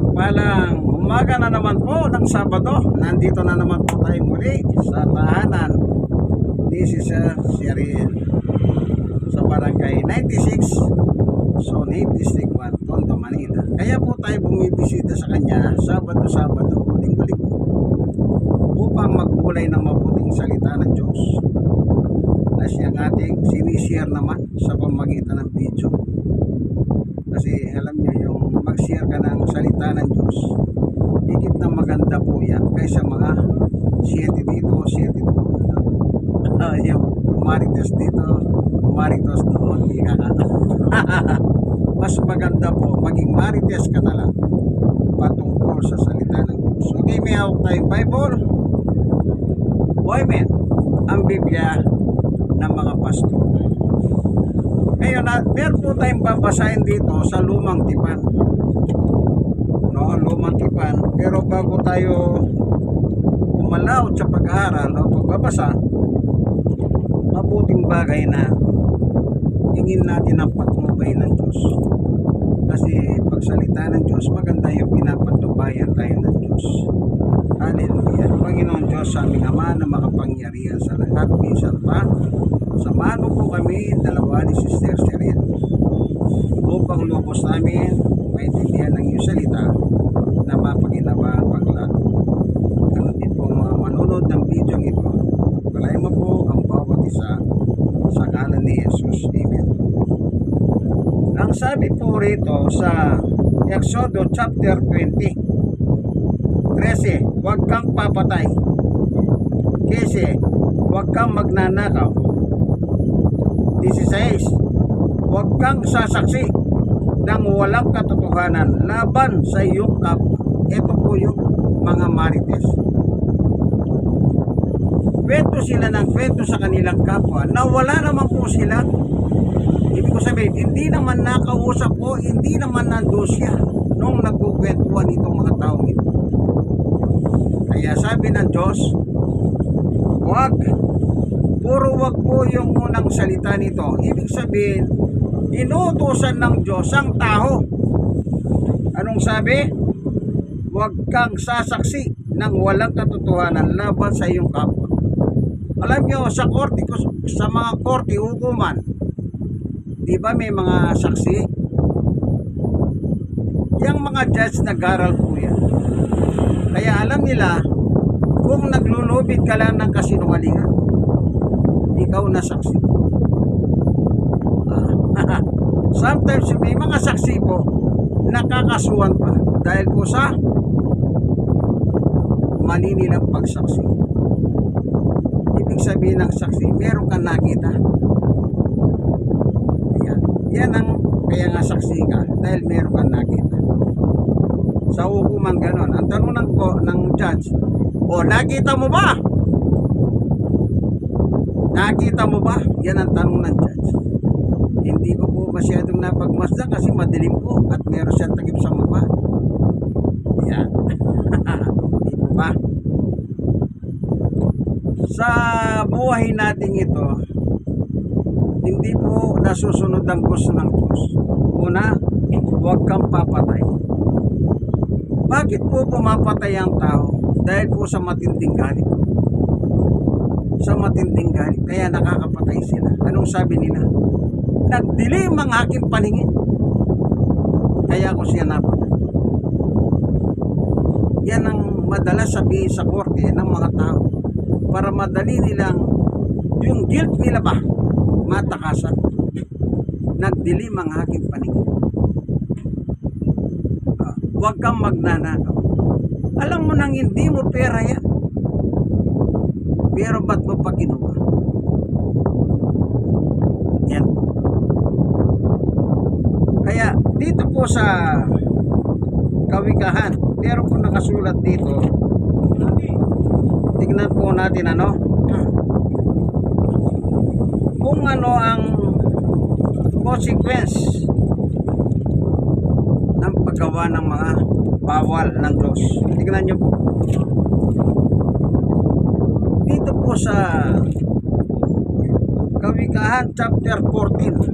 Mapagpalang umaga na naman po ng Sabado. Nandito na naman po tayo muli sa tahanan ni Sir Cyril sa Barangay 96, Zone 8, District 1, Tondo, Manila. Kaya po tayo bumibisita sa kanya Sabado-Sabado, Linggo-Linggo upang magbulay ng mabuting salita ng Diyos na siyang ating sinishare naman sa pamamagitan ng video. Kasi alam niyo, yung mag-share ka ng salita ng Diyos, higit na maganda po yan kaysa mga 7 dito, 7 doon. Yung umarites dito, umarites doon, di ka nga. Mas maganda po, maging marites ka na lang patungkol sa salita ng Diyos. Okay, may hawak tayong Bible. Amen. Ang Biblia ng mga pastor. Ngayon, meron po tayong babasahin dito sa Lumang Tipan. No, Lumang Tipan. Pero bago tayo umalaw sa pag-aaral o pagbabasa, mabuting bagay na hingin natin ang patnubay ng Diyos. Kasi pagsalita ng Diyos, maganda yung pinapatubayan tayo ng Diyos. Hallelujah. Panginoon Diyos, sa aming Ama na makapangyarihan sa lahat, minsan pa, samahan mo po kami, dalawa ni Sister Cyril, upang lubos namin maintindihan ng iyong salita na mapaginawa ang paglalo. Ganon din po mga manunod ng video ito. Pagpalain mo po ang bawat isa sa ngalan ni Jesus. Amen. Ang sabi po rito sa Exodus chapter 20, 13, huwag kang papatay. Kasi huwag kang magnanakaw. 16, huwag kang sasaksi ng walang katotohanan laban sa iyong kapwa. Ito po yung mga marites. Kwento sila ng kwento sa kanilang kapwa na wala naman po sila. Ibig ko sabihin, hindi naman nakausap po, hindi naman nandun siya nung nagkukwentuhan itong mga taong ito. Kaya sabi ng Diyos, huwag. Puro wag po yung unang salita nito. Ibig sabihin, inuutusan ng Diyos ang tao. Anong sabi? Huwag kang sasaksi ng walang katotohanan laban sa iyong kapwa. Alam nyo, sa korte, sa mga korte, hukuman, di ba may mga saksi? Yang mga judge nag-aral po yan. Kaya alam nila, kung naglulubid ka lang ng kasinungalingan, ikaw na saksi. Sometimes may mga saksi po nakakasuhan pa dahil po sa mali nilang pagsaksi. Ibig sabihin ng saksi, meron kang nakita. Yan ang kaya nga saksi ka dahil meron kang nakita. Sa hukuman ganon. Ang tanong ng judge, o nakita mo ba? Nakita mo ba? Yan ang tanong ng judge. Hindi ko po masyadong napagmasdan kasi madilim po at meron siyang takip sa mukha. Yan. Hindi po ba? Sa buhay natin ito, hindi po nasusunod ang gusto ng Diyos. Una, huwag kang papatay. Bakit po pumapatay ang tao? Dahil po sa matinding galit. Sa matinding galit. Kaya nakakapatay sila. Anong sabi nila? Nagdilim ang aking paningin. Kaya ko siya napatay. Yan ang madalas sabihin sa korte ng mga tao. Para madali nilang yung guilt nila ba matakasan. Nagdilim ang aking paningin. Huwag kang magnanakaw. Alam mo nang hindi mo pera yan. Pero ba't mo pa kinuha? Yan po. Kaya dito po sa Kawikahan, meron po nakasulat dito. Tignan po natin ano. Kung ano ang consequence ng paggawa ng mga bawal ng Diyos. Tignan nyo po. Dito po sa Kawikahan chapter 14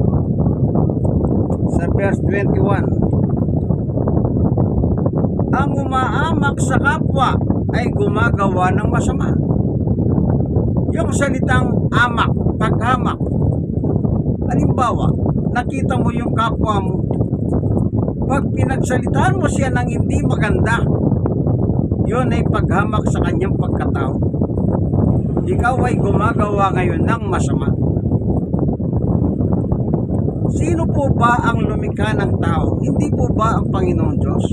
sa verse 21. Ang umaamak sa kapwa ay gumagawa ng masama. Yung salitang amak, paghamak. Halimbawa, nakita mo yung kapwa mo. Pag pinagsalitaan mo siya ng hindi maganda, yun ay paghamak sa kanyang pagkatao. Ikaw ay gumagawa ngayon ng masama. Sino po ba ang lumikha ng tao? Hindi po ba ang Panginoon Diyos?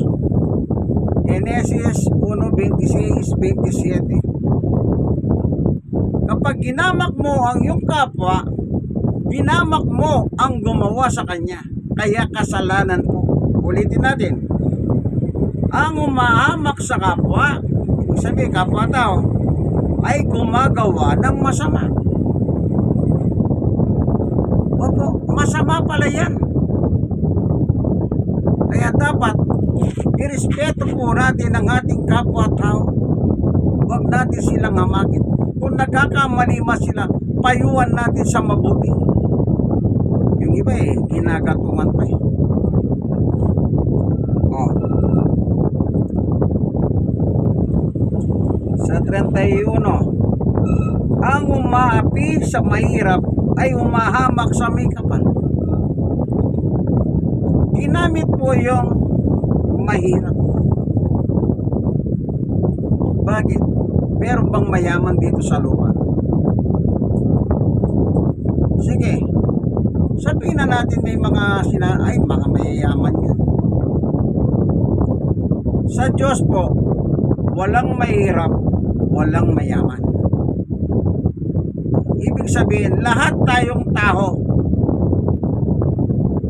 Genesis 1:26-27. Kapag ginamak mo ang iyong kapwa, ginamak mo ang gumawa sa kanya. Kaya kasalanan po. Ulitin natin. Ang umahamak sa kapwa, ibig sabihin kapwa tao, ay gumagawa ng masama. Opo, masama pala yan. Kaya dapat irespeto po natin ang ating kapwa-tao. Huwag natin silang hamakin. Kung nagkakamali sila, payuhan natin sa mabuti. Yung iba ginagatungan pa Oh. Sa 31, ang umaapi sa mahirap ay umahamak sa may kapal. Ginamit po yung mahirap. Bakit? Meron bang mayaman dito sa lupa? Sige, sabihin na natin may mga mga mayayaman yan. Sa Diyos po, walang mahirap, walang mayaman. Ibig sabihin, lahat tayong tao,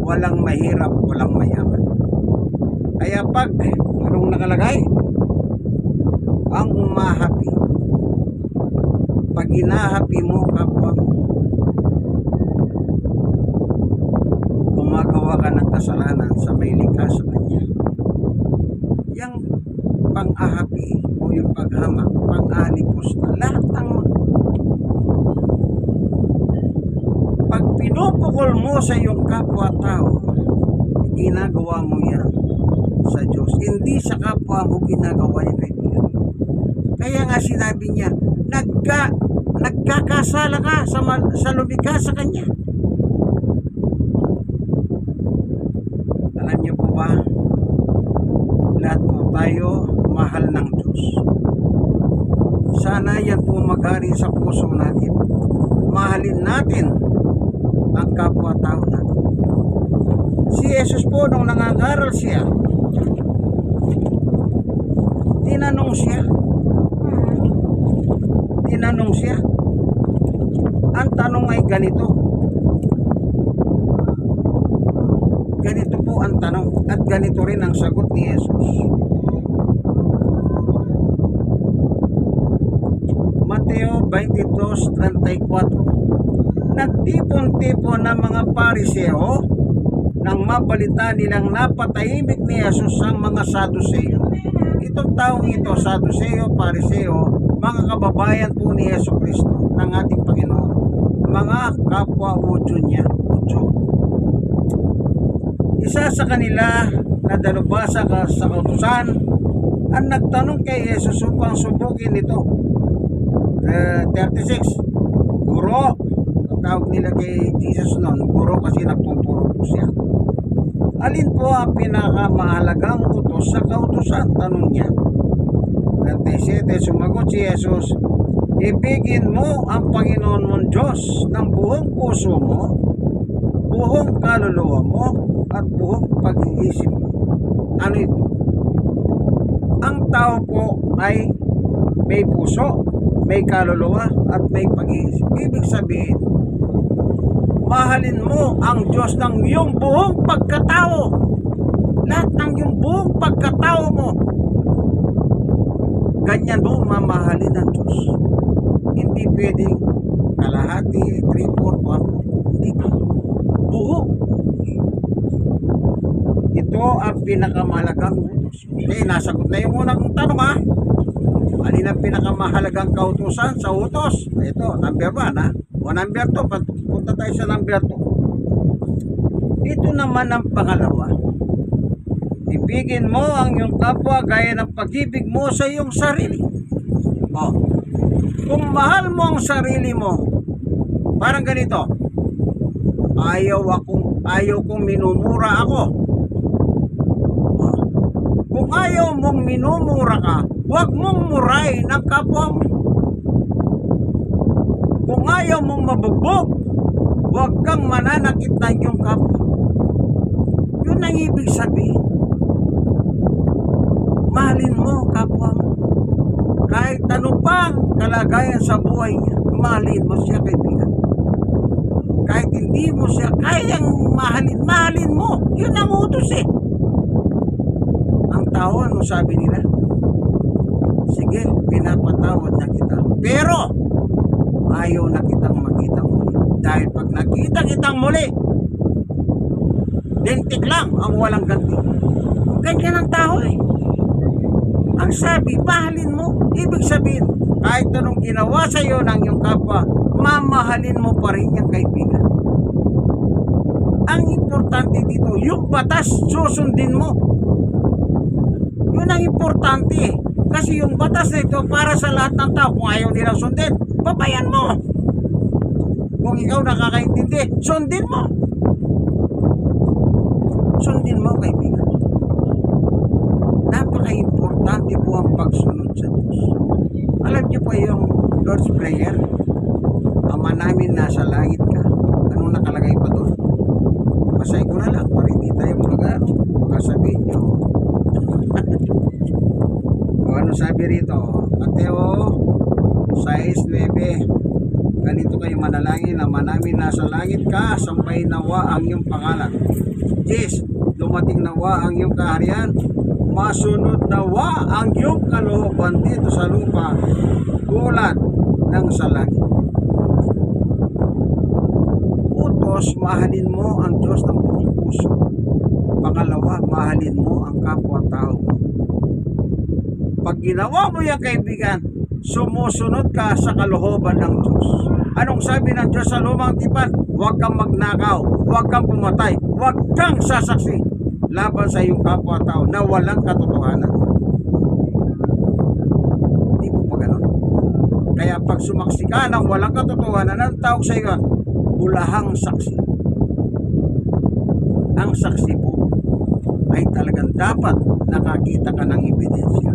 walang mahirap, walang mayaman. Kaya pag, anong nakalagay? Ang umahapi. Pag inahapi mo kapwa mo, gumagawa ka ng kasalanan sa may likha sa kanya. Yang pang-ahapi o yung paghamak, pang-alipos na lahat ng pag pinupukol mo sa iyong kapwa-tao, ginagawa mo yan sa Diyos. Hindi sa kapwa mo ginagawa yan, kaibigan. Kaya nga sinabi niya, nagkakasala ka sa lumikha sa Kanya. Alam niyo po ba, lahat po tayo mahal ng Diyos. Sana yan po maghari sa puso natin. Mahalin natin ang kapwa-tao natin. Si Jesus po, nung nangangaral siya, tinanong siya. Ang tanong ay ganito. Ganito po ang tanong at ganito rin ang sagot ni Jesus. Mateo 22:34. Nagtipon-tipon ng mga Pariseo nang mabalita nilang napatahimik ni Jesus ang mga Saduseo. Itong taong ito, Saduseo, Pariseo, mga kababayan po ni Jesucristo ng ating Panginoon, mga kapwa-udyo niya. Isa sa kanila na dalubhasa sa kautusan ang nagtanong kay Jesus upang subukin ito. 36, Guro, ang tawag nila kay Jesus noon, Guro kasi nagtuturo po siya. Alin po ang pinakamahalagang utos sa kautusan? Tanong niya. 37, sumagot si Jesus, ibigin mo ang Panginoon mong Diyos ng buong puso mo, buong kaluluwa mo, at buong pag-iisip mo. Ano ito? Ang tao po ay may puso, may kaluluwa, at may pag-iisip. Ibig sabihin, mahalin mo ang Diyos ng iyong buong pagkatao. Lahat ng iyong buong pagkatao mo. Ganyan mo mamahalin ang Diyos. Hindi pwedeng kalahati, 3/4, 1/4. Hindi pa. Buo. Ito ang pinakamahalagang utos. Okay, nasagot na yung unang tanong ha. Alin ang pinakamahalagang kautusan sa utos? Ito, number 1 ha. O number 2, punta tayo sa number 2. Ito naman ang pangalawa. Ibigin mo ang iyong kapwa gaya ng pag-ibig mo sa iyong sarili. Oh. Kung mahal mo ang sarili mo, parang ganito, ayaw kong minumura ako. Oh. Kung ayaw mong minumura ka, huwag mong murahin ang kapwa mo. Kung ayaw mong mabugbog, huwag kang mananakit ng iyong kapwa. Yun ang ibig sabihin. Mahalin mo kapwa mo. Kahit ano pang kalagayan sa buhay niya, mahalin mo siya, kaibigan. Kahit hindi mo siya kayang mahalin, mahalin mo. Yun ang utos eh. Ang tao, ano sabi nila? Sige, pinapatawad na kita. Pero, ayaw na kitang makita muli. Dahil pag nakita kitang muli, lintik lang ang walang ganti. Ganyan ang tao eh. Ang sabi, mahalin mo. Ibig sabihin, kahit anong ginawa sa iyo ng iyong kapwa, mamahalin mo pa rin yung kaibigan. Ang importante dito, yung batas, susundin mo. Yun ang importante eh. Kasi yung batas nito para sa lahat ng tao. Kung ayaw nilang sundin, papayan mo. Kung ikaw nakakaintindi, sundin mo. Sundin mo, kaibigan. Napaka-importante po ang pagsunod sa Diyos. Alam niyo po yung Lord's Prayer? Ama namin nasa langit ka. Anong nakalagay pa doon? Masay ko na lang para hindi tayo magkasabihin nyo. O ano sabi rito? Mateo 6:9. Ganito kayo manalangin, Ama namin nasa langit ka, sambahin nawa ang iyong pangalan. Yes, dumating nawa ang iyong kaharian. Masunod nawa ang iyong kalooban dito sa lupa tulad ng sa langit. Utos, mahalin mo ang Diyos ng buong puso. Pangalawa, mahalin mo ang kapwa-tao. Pag ginawa mo yan, kaibigan, sumusunod ka sa kalooban ng Diyos. Anong sabi ng Diyos sa lumang tipan? Huwag kang magnakaw, huwag kang pumatay, huwag kang sasaksi laban sa iyong kapwa-tao na walang katotohanan. Hindi po pa ganun. Kaya pag sumaksi ka ng walang katotohanan, ang tawag sa iyo, bulahang saksi. Ang saksi po ay talagang dapat nakakita ka ng ebidensya.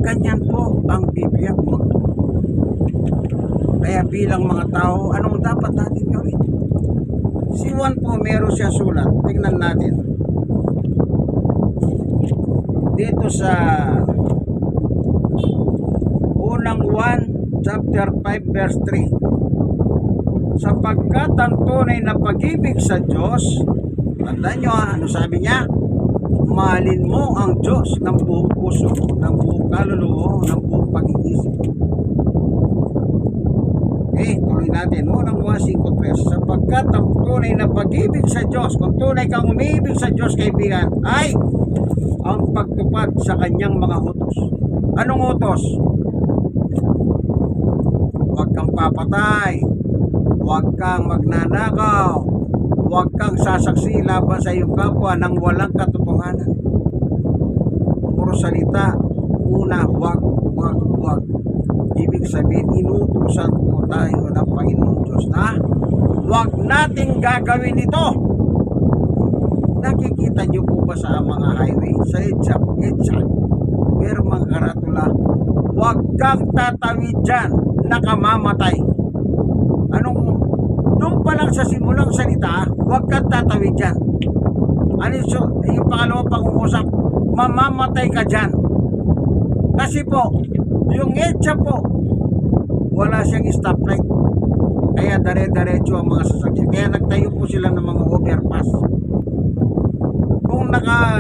Ganyan po ang Biblia magturo. Kaya bilang mga tao, anong dapat natin gawin? Si Juan po meron siya sulat. Tingnan natin. Dito sa unang 1 chapter 5 verse 3. Sapagkat ang tunay na pag-ibig sa Diyos, tandaan nyo ano sabi niya? Mahalin mo ang Diyos ng buong puso, ng buong kaluluwa, ng buong pag-iisip. Tuloy natin. Unang 1:5-3. Sapagkat ang tunay na pag-ibig sa Diyos, kung tunay kang umiibig sa Diyos, kaibigan, ay ang pagtupad sa kanyang mga utos. Anong utos? Huwag kang papatay, huwag kang magnanakaw, huwag kang sasaksi laban sa iyong kapwa nang walang katotohanan. Puro salita. Una, huwag. Ibig sabihin, inutusan po tayo ng Panginoon Diyos na huwag nating gagawin ito. Nakikita nyo po ba sa mga highway, sa EDSA, pero mga karatula, huwag kang tatawid dyan, nakamamatay. Doon pa lang sa simulang salita, huwag kang tatawid dyan. Yung pangalawang pangungusap, mamamatay ka dyan. Kasi po, yung EDSA po, wala siyang stoplight. Kaya dare-diretso ang mga sasakyan. Kaya nagtayo po sila ng mga overpass. Kung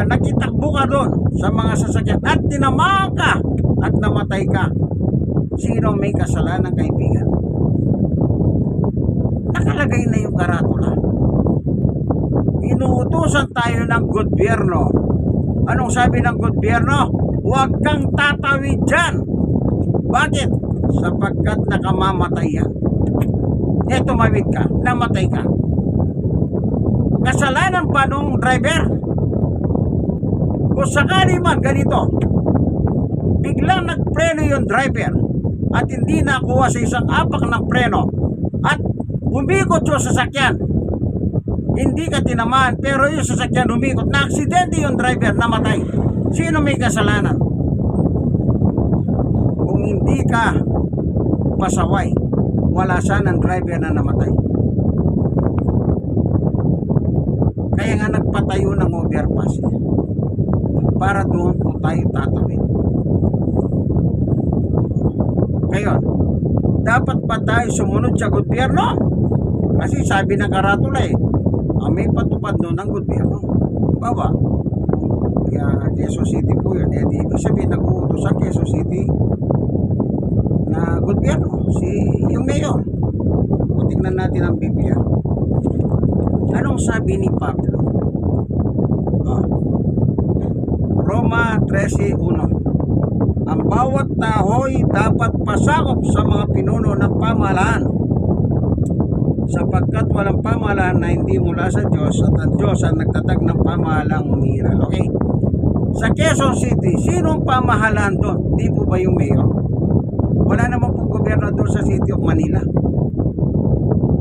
nakitakbo ka doon sa mga sasakyan at tinamaan ka at namatay ka, sino may kasalanan, kaibigan? Nakalagay na yung karatula. Inuutusan tayo ng gobyerno. Anong sabi ng gobyerno? Huwag kang tatawid dyan. Bakit? Sapagkat nakamamatay yan. Tumawid ka, namatay ka. Kasalanan ba nung driver? Kung sakali man ganito, biglang nagpreno yung driver at hindi nakuha sa isang apak ng preno at umikot yung sasakyan, hindi ka tinamaan pero yung sasakyan umikot, na aksidente yung driver, namatay, sino may kasalanan? Kung hindi ka pasaway, wala sanang driver na namatay. Kaya nga nagpatayo ng overpass para doon po tayo tatawid. Ngayon, dapat pa tayo sumunod sa gobyerno? Kasi sabi ng karatula may patupad noon ng gobyerno. Bawa, kaya Quezon City po yun. Ibig sabihin, nag-uutos ang Quezon City na gobyerno, yung mayor. O tignan natin ang Biblia. Anong sabi ni Pablo? Roma 13:1. Ang bawat taho'y dapat pasakop sa mga pinuno ng pamahalaan, sapagkat walang pamahalaan na hindi mula sa Diyos, at ang Diyos ang nagtatag ng pamahalaang umiiral. Okay? Sa Quezon City, sinong pamahalaan doon? Di po ba yung mayor? Wala naman po gobernador sa City of Manila.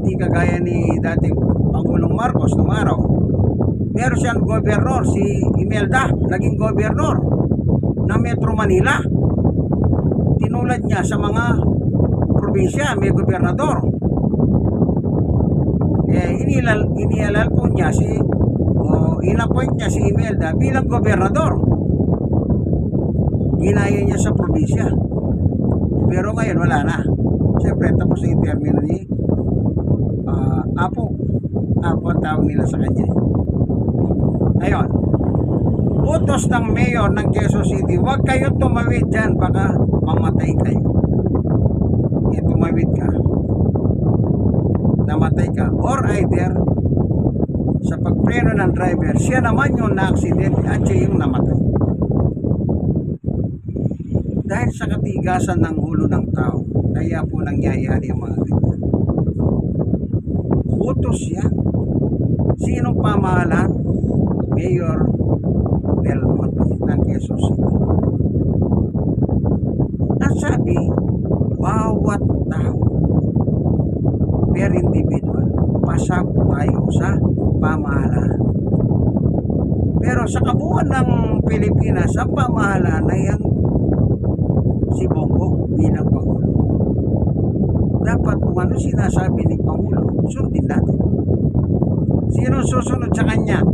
Hindi kagaya ni dating Pangulong Marcos nung araw. Meron siyang gobernador, si Imelda, naging gobernador ng Metro Manila. Tinulad niya sa mga probinsya, may gobernador. Inialal po niya in-appoint niya si Imelda bilang gobernador. Ginaya niya sa probinsya. Pero ngayon wala na. Siyempre tapos yung termino ni Apo ang tawag nila sa kanya. Ngayon, utos ng mayor ng Quezon City, huwag kayo tumawid dyan, baka mamatay kayo. Tumawid ka, namatay ka, or either sa pagpreno ng driver, siya naman yung na-accident at siya yung namatay. Dahil sa katigasan ng ulo ng tao, kaya po nangyayari ang mga ganyan. Utos yan. Sinong pamahalaan? Mayor Belmonte ng Quezon City. At sabi, bawat tao per individual, pasabot tayo sa pamahalaan. Pero sa kabuuan ng Pilipinas, ang pamahalaan ay ang si Bongo bilang Pangulo. Dapat kung ano sinasabi ni Pangulo, sundin natin. Sino susunod sa kanya?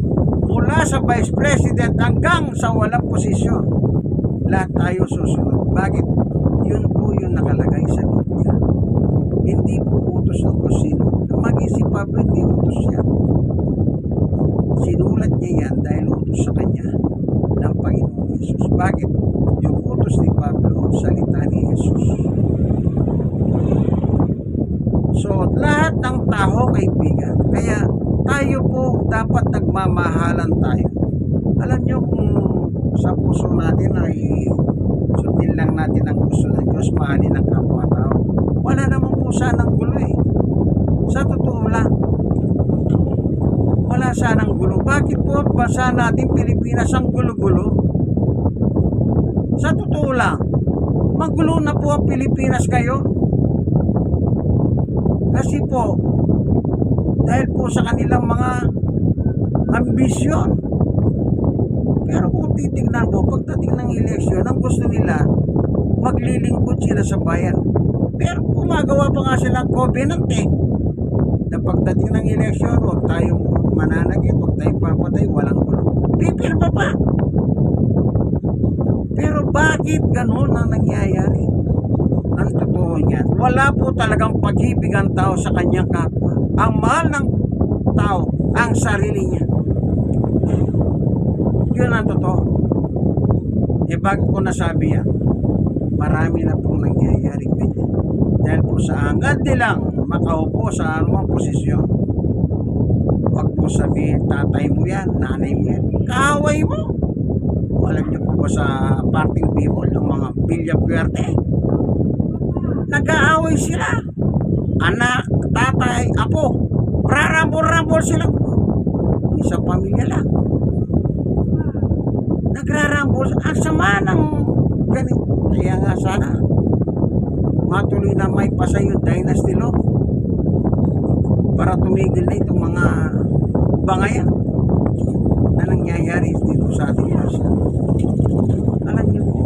Mula sa Vice President hanggang sa walang posisyon, lahat tayo susunod. Bakit? Yun po yung nakalagay sa Biblia. Hindi po utos ng kusino. Mag-isip Pablo, hindi utos yan. Sinulat niya yan dahil utos sa kanya ng Panginoong Jesus. Bakit? Yung utos ni Pablo, salita ni Jesus. So, lahat ng tao, kaibigan, kaya tayo po dapat nagmamahalan tayo. Alam nyo, kung sa puso natin ay sundin lang natin ang gusto ng Diyos, mahalin ang kapwa-tao, wala naman po sanang gulo Sa totoo lang, wala sanang gulo. Bakit po bansa natin Pilipinas ang gulo-gulo? Sa totoo lang, magulo na po ang Pilipinas kayo. Kasi po, dahil po sa kanilang mga ambisyon. Pero kung titignan po, pagdating ng eleksyon, ang gusto nila, maglilingkod sila sa bayan. Pero gumagawa pa nga silang covenant na pagdating ng eleksyon, huwag tayong mananagit, huwag tayong papatay, walang gulo. Pipirma pa. Pero bakit ganun ang nangyayari? Ang totoo niyan, wala po talagang pag-ibig ang tao sa kanyang kapwa. Ang mahal ng tao, ang sarili niya. Yun ang totoo. Bakit ko nasabi yan? Marami na pong nangyayari ganyan. Dahil po sa hangad nilang makaupo sa anumang posisyon. Huwag po sabihin, tatay mo yan, nanay mo yan, kaaway mo. Alam niyo po ba sa parting people, yung mga Villa Puerte, nag-aaway sila. Anak, tatay, apo, rarambol-rambol sila. isang pamilya lang. Nagrarambol. Ang sama ng ganito. Kaya nga sana matuloy na may pasa yung dynasty law para tumigil na itong mga bangayan na nangyayari dito sa ating bansa. Alam niyo po,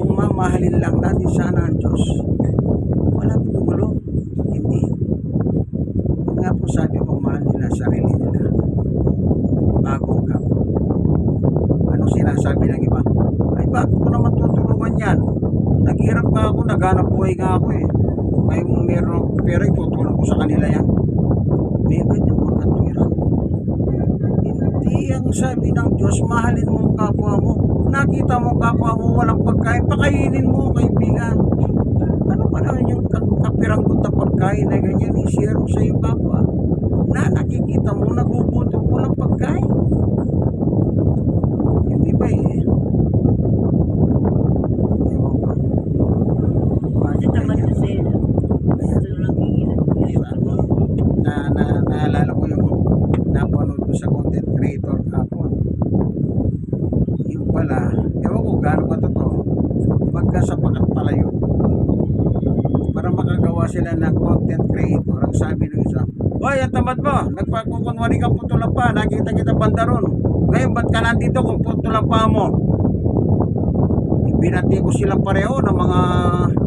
kung mamahalin lang natin sana ang Diyos, wala pigulo. Hindi. Yung nga po sabi ko, mahal nila sarili nila bago ang kapwa. Ano sinasabi ng iba? Ay, bakit ko naman tutulungan yan? Naghirap nga ako, naghanap buhay nga ako eh. May meron ako pera, itutulong ko sa kanila yan. May ganyan mga katwiran. Hindi ang sabi ng Diyos, mahalin mo ang kapwa mo. Nakita mo kapwa mo, walang pagkain, pakainin mo, kaibigan. Ano pa naman yung kapiranggot na pagkain na ganyan, i-share mo sa iyo kapwa. Na nakikita mo, nagugutom mo ng pagkain. Yung iba eh. Ewan ko. Bakit Naman ganyan? kasi, gusto lang hihilan. Naalala ko yung napanood ko sa content creator kapon. Yung pala, ewan ko gaano ba totoo, magkasapakat pala yun. Para makagawa sila ng content creator, ang sabi ng isa, "Hoy, ang tamad mo, nagpakukunwari ka putulang pa, nakita kita bandaron. Ngayon, ba't ka nandito kung putulang pa mo?" Ibinati ko silang pareho ng mga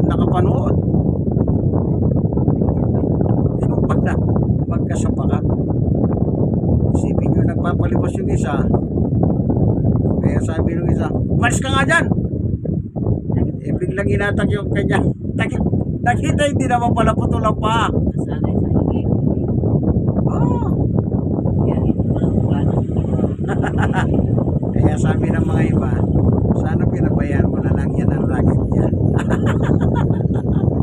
nakapanood. Yung pala, magkasapakat. Isipin nyo, nagpapalibas yung isa. Kaya sabi ng isa, "Malis ka nga dyan!" Eh, biglang inatak yung kanya. Nakita hindi naman pala putulang pa. Nasanay sa higi. Oh. Kaya ito walang plano. Kaya sabi ng mga iba, sana pinabayaan mo na lang yan ang racket niya.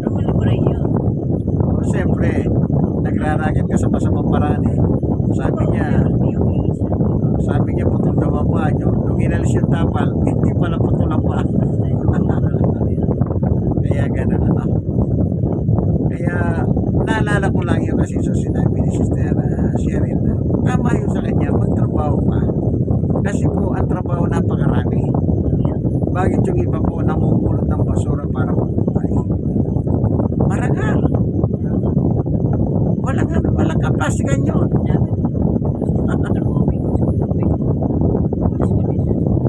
Normal mo rin yun. O, siyempre, nagraraket ka sa masamang paraan eh. Sabi niya putol daw ang paa niyo. Nung inalis yung tapal, hindi pala putol ang paa. Kaya ganun ano. Kaya naalala ko lang yun kasi sa sinabi ni Sister Cheryl. Tama yun sa kanya, magtrabaho ka. Kasi po ang trabaho napakarami. Bakit yung iba po namumulot ng basura para mabuhay? Marangal. Walang kaplastikan yun.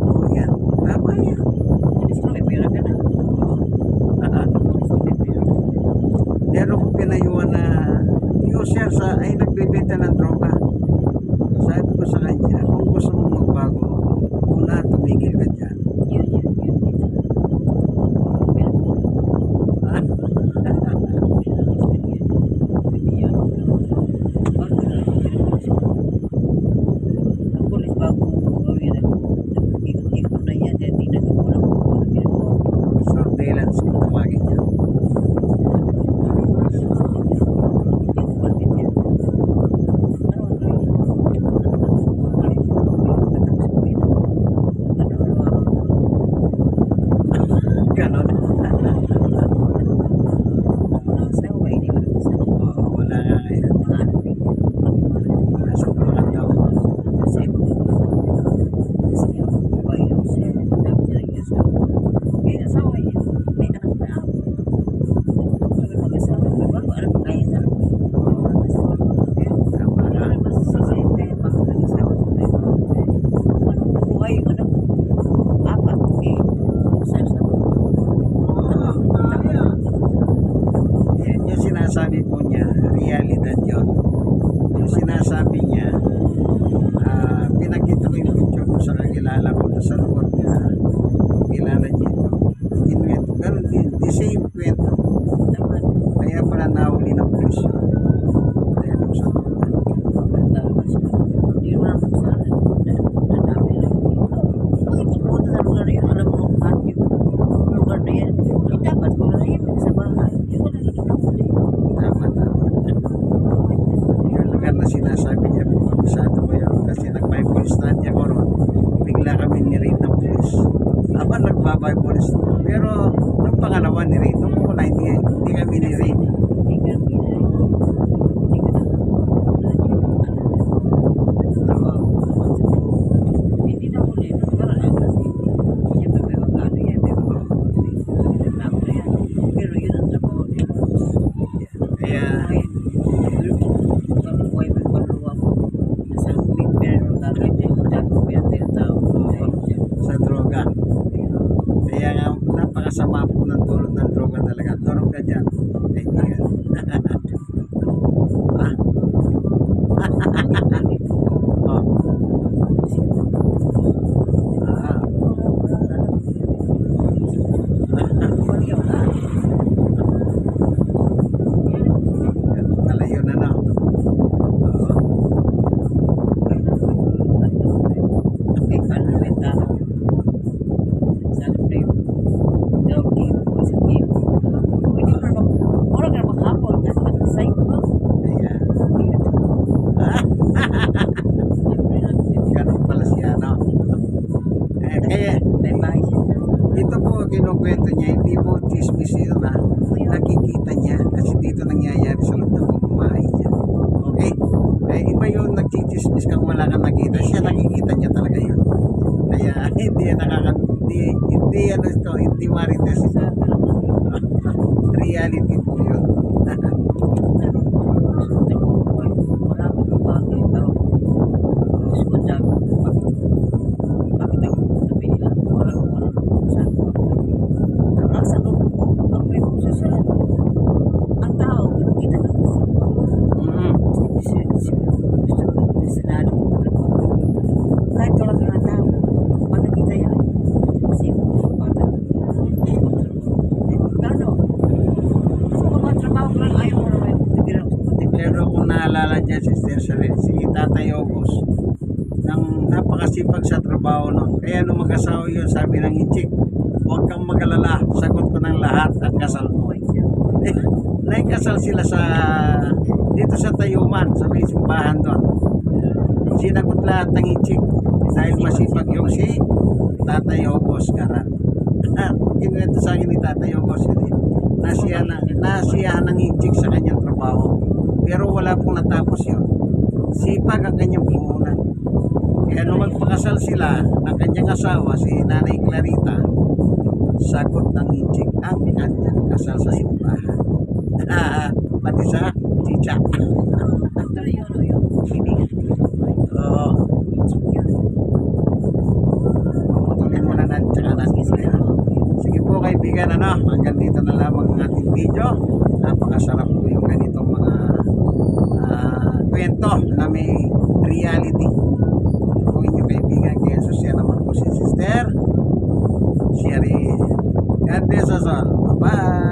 Oh, yan. Tama yan. Meron kong pinayuan na user sa ay nagbebenta ng droga. Sabi ko sa kanya, kung gusto mong magbago, una tumigil ka dyan. Surveillance kung tawagin niya. Ganon. Wala nga ngayon. Nasa pulakan daw. Yan yung sinasabi po niya, realidad yun. Yung sinasabi niya, pinakita ko yung picture ko sa kakilala ko na sa lugar niya, kilala niya ito. Kinuwento, ganun din, the same kwento. Kaya pala nahuli ng pulis yun. Dahil po sa lugar. Tama. Yung lugar na sinasabi niya po, kabisado ko yun. Kasi nag-Bible study ako ron. Bigla kami nirate ng pulis. Aba, nagpa-Bible study. Pero, nung pangalawa nirate. Nung una, hindi kami nirate. Kaya nga, napakasama po ng tulot ng droga talaga. Turog ka dyan. Kaibigan. Ah? Oh. Ah. Malayo na no. Oo. Ayan. Ah. Ganun pala siya, no? Kaya, ito po kinukwento niya, hindi po chismis yun na nakikita niya kasi dito nangyayari sa loob ng pamamahay niya. Okay? Kaya iba yung nagchichismis kang wala kang nakita. Siya nakikita niya talaga yun. Kaya hindi yan hindi ano ito, hindi marites ito. Reality po yun. Mm. Kahit walang mga tao, pag nakita yan, kasi bata. Gano? Kung matrabaho ko lang, ayaw mo naman yung tigil ako. Pero kung naalala niya si Tatay Ogos, nang napakasipag sa trabaho nun. Kaya nung mag-asawa yun, sabi ng Inchik, huwag kang mag-alala, sagot ko ng lahat ang kasal mo. Naikasal sila dito sa Tayuman, sa may simbahan doon. Sinagot lahat ng Inchik dahil masipag yung si Tatay Ogos Karan. Kinuwento sa akin ni Tatay Ogos yun eh. Nasiyahan ng Inchik sa kanyang trabaho. Pero wala pong natapos yun. Sipag ang kanyang puhunan. Kaya nung magpakasal sila, ang kanyang asawa, si Nanay Clarita, sagot ng Inchik ang kanyang kasal sa simbahan. Pati sa chicha. Actually, yun, kaibigan. Oo. Patuloy mo na natin tsaka natin. Sige po kaibigan, hanggang dito na lamang ang ating video. Napakasarap po yung ganitong mga kwento na may reality. Kung inyong kaibigan kaya siya naman po si Sister Sherry. God bless us all. Bye-bye.